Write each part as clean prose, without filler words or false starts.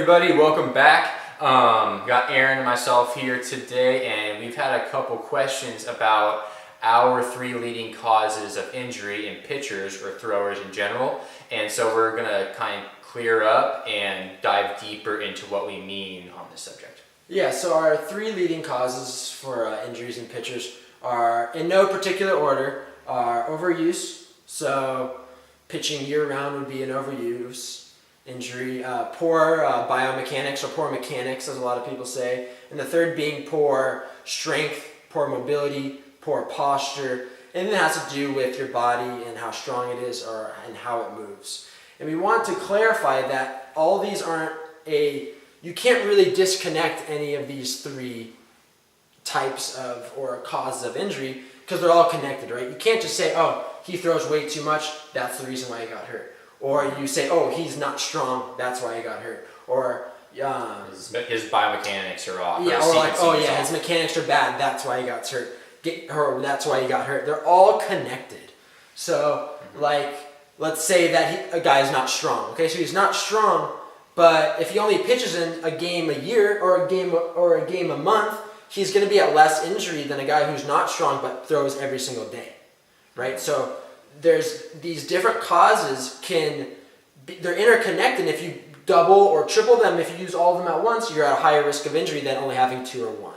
everybody, welcome back. Got Aaron and myself here today, and we've had a couple questions about our 3 leading causes of injury in pitchers or throwers in general. And so we're gonna kind of clear up and dive deeper into what we mean on this subject. Yeah, so our 3 leading causes for injuries in pitchers are, in no particular order, are overuse. So pitching year-round would be an overuse injury. Poor biomechanics or poor mechanics, as a lot of people say. And the third being poor strength, poor mobility, poor posture. And it has to do with your body and how strong it is and how it moves. And we want to clarify that all these aren't you can't really disconnect any of these 3 types of or causes of injury because they're all connected, right? You can't just say, oh, he throws way too much, that's the reason why he got hurt. Or you say, oh, he's not strong, that's why he got hurt. Or his biomechanics are off. Yeah, or like, oh yeah, his mechanics are bad, that's why he got hurt. Or that's why he got hurt. They're all connected. So, like, let's say that a guy's not strong. Okay, so he's not strong, but if he only pitches in a game a year or a game a month, he's going to be at less injury than a guy who's not strong but throws every single day, right? So there's these different causes they're interconnected. If you double or triple them, if you use all of them at once, you're at a higher risk of injury than only having 2 or 1.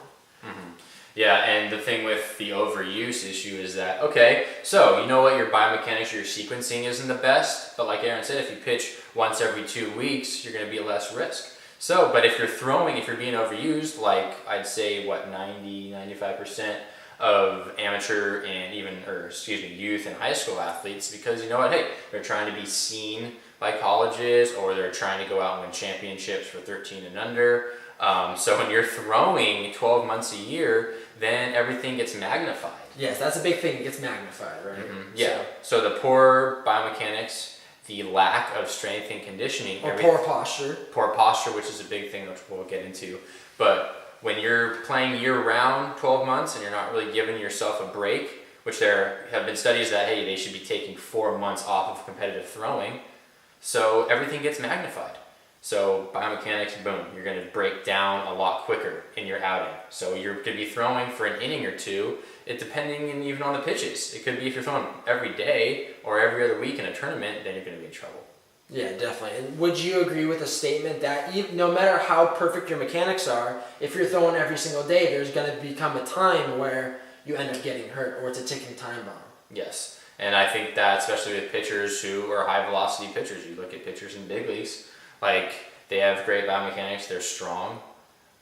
Yeah, and the thing with the overuse issue is that, okay, so you know what, your biomechanics or your sequencing isn't the best, but like Aaron said, if you pitch once every 2 weeks, you're going to be at less risk. So, but if you're being overused, like I'd say, 95% of amateur and youth and high school athletes, because you know what, hey, they're trying to be seen by colleges or they're trying to go out and win championships for 13 and under. So when you're throwing 12 months a year, then everything gets magnified. Yes, that's a big thing. It gets magnified, right? Yeah. So the poor biomechanics, the lack of strength and conditioning, or poor posture, which is a big thing which we'll get into. But when you're playing year-round, 12 months, and you're not really giving yourself a break, which there have been studies that they should be taking 4 months off of competitive throwing, so everything gets magnified. So biomechanics, boom, you're going to break down a lot quicker in your outing. So you're going to be throwing for an inning or 2, depending even on the pitches. It could be if you're throwing every day or every other week in a tournament, then you're going to be in trouble. Yeah, definitely. And would you agree with the statement that no matter how perfect your mechanics are, if you're throwing every single day, there's going to become a time where you end up getting hurt or it's a ticking time bomb? Yes, and I think that especially with pitchers who are high-velocity pitchers. You look at pitchers in big leagues, like they have great biomechanics, they're strong,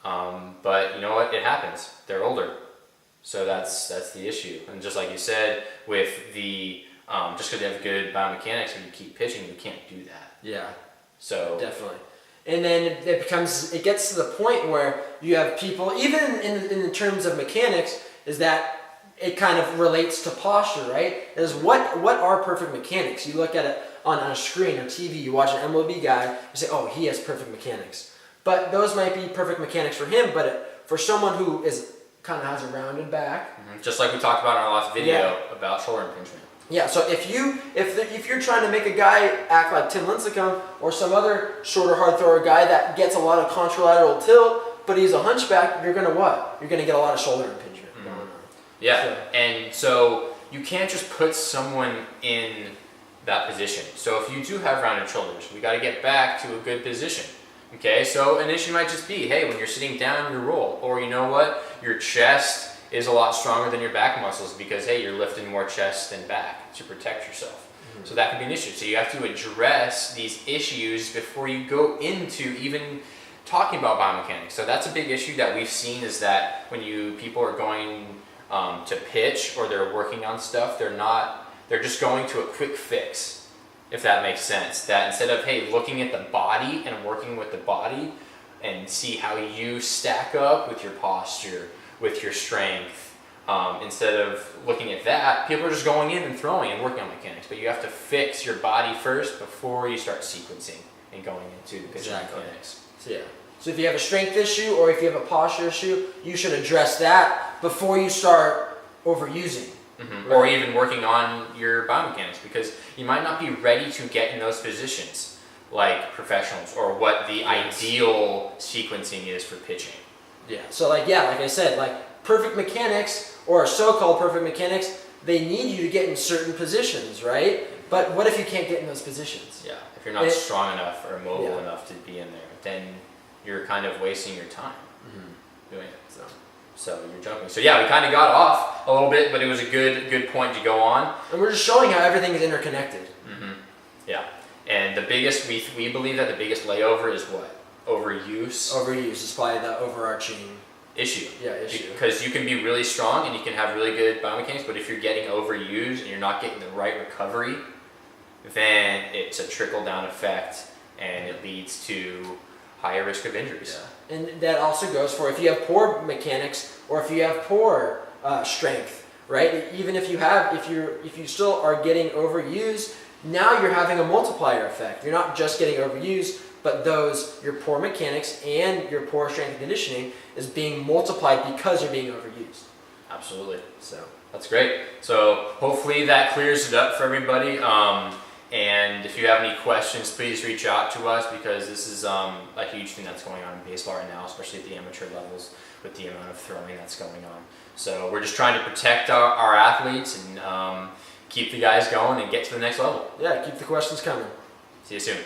but you know what? It happens. They're older, so that's the issue. And just like you said, with the just because they have good biomechanics and you keep pitching, you can't do that. Yeah. So definitely. And then it gets to the point where you have people, even in terms of mechanics, is that it kind of relates to posture, right? Is what are perfect mechanics? You look at it on a screen or TV, you watch an MLB guy, you say, oh, he has perfect mechanics. But those might be perfect mechanics for him, but for someone who kind of has a rounded back. Just like we talked about in our last video about shoulder impingement. Yeah, so if you're trying to make a guy act like Tim Lincecum or some other shorter hard thrower guy that gets a lot of contralateral tilt, but he's a hunchback, you're going to what? You're going to get a lot of shoulder impingement going on. Yeah, and so you can't just put someone in that position. So if you do have rounded shoulders, we got to get back to a good position. Okay, so an issue might just be, hey, when you're sitting down, you roll, or you know what, your chest is a lot stronger than your back muscles because, hey, you're lifting more chest than back to protect yourself. So that could be an issue. So you have to address these issues before you go into even talking about biomechanics. So that's a big issue that we've seen, is that when people are going to pitch or they're working on stuff, they're just going to a quick fix, if that makes sense. That instead of, hey, looking at the body and working with the body and see how you stack up with your posture, with your strength, instead of looking at that, people are just going in and throwing and working on mechanics. But you have to fix your body first before you start sequencing and going into the pitching mechanics. So if you have a strength issue or if you have a posture issue, you should address that before you start overusing. Right. Or even working on your biomechanics, because you might not be ready to get in those positions. like professionals or what the ideal sequencing is for pitching. Yeah. So like I said, like perfect mechanics or so-called perfect mechanics, they need you to get in certain positions, right? But what if you can't get in those positions? Yeah. If you're not It- strong enough or mobile Yeah. enough to be in there, then you're kind of wasting your time doing it. So you're jumping. So yeah, we kind of got off a little bit, but it was a good point to go on. And we're just showing how everything is interconnected. Yeah. And the biggest, we believe that the biggest layover is what? Overuse Overuse is probably the overarching issue. issue. Because you can be really strong and you can have really good biomechanics, but if you're getting overused and you're not getting the right recovery, then it's a trickle down effect and it leads to higher risk of injuries. And that also goes for if you have poor mechanics or if you have poor strength, right? Even if you still are getting overused, now you're having a multiplier effect. You're not just getting overused, but your poor mechanics and your poor strength and conditioning is being multiplied because you're being overused. Absolutely. So That's great. So hopefully that clears it up for everybody. And if you have any questions, please reach out to us because this is a huge thing that's going on in baseball right now, especially at the amateur levels with the amount of throwing that's going on. So we're just trying to protect our athletes and keep the guys going and get to the next level. yeah, keep the questions coming. See you soon.